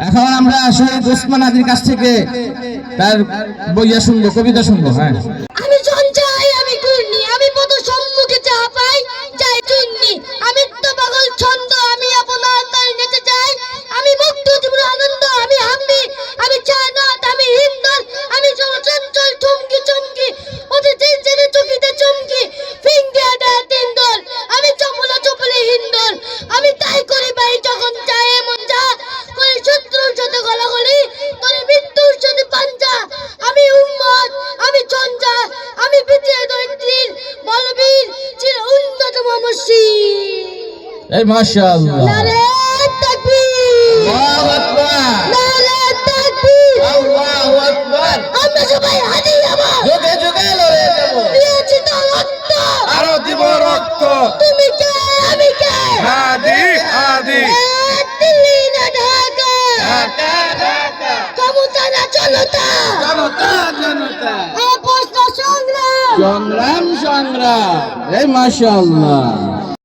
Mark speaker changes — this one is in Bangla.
Speaker 1: এখন আমরা শহীদ ওসমান আলীর কাছ থেকে তার বইয়া শুনবো, কবিতা শুনবো। হ্যাঁ,
Speaker 2: আমি সঞ্চাই, আমি ঘূর্ণি, আমি পদ সম্মুখে যা পাই যাই চুন্নি, আমি তো পাগল ছন্দ, আমি আপনার তাই নেচে যাই, আমি মুগ্ধ জীবন আনন্দ, আমি হাম্বি, আমি জানাত, আমি হিন্দল, আমি চঞ্চল চমকি চমকি ওতে জেনে চকিতে চমকি ফিঙ্গে দেয় তিনদল, আমি চপলা চপলে হিন্দল, আমি তাই করি ভাই যখন চাই এমন যা করে শত্রুর সাথে গলাগলি করে মৃত্যুর সাথে পাঞ্জা, আমি উম্মত, আমি চঞ্জা, আমি বিজয় দৈত্রীর বলবীর চির উন্নতম মসজিদ।
Speaker 1: এই মাশাআল্লাহ,
Speaker 2: নারে তাকবীর,
Speaker 1: আল্লাহু আকবার,
Speaker 2: নারে তাকবীর,
Speaker 1: আল্লাহু আকবার।
Speaker 2: আমরা সবাই হাজি আমার
Speaker 1: যুগে যুগে লড়ে যাব,
Speaker 2: দিয়েছি তো রক্ত,
Speaker 3: আরো দিব রক্ত।
Speaker 2: তুমি কে আমি কে,
Speaker 3: হাদি হাদি
Speaker 2: দিল্লি না ঢাকা,
Speaker 3: ঢাকা ঢাকা
Speaker 2: ক্ষমতা না জনতা,
Speaker 3: জনতা জনতা
Speaker 2: প্রশ্ন সংগ্রাম,
Speaker 1: সংগ্রাম সংগ্রাম। এই মাশাআল্লাহ।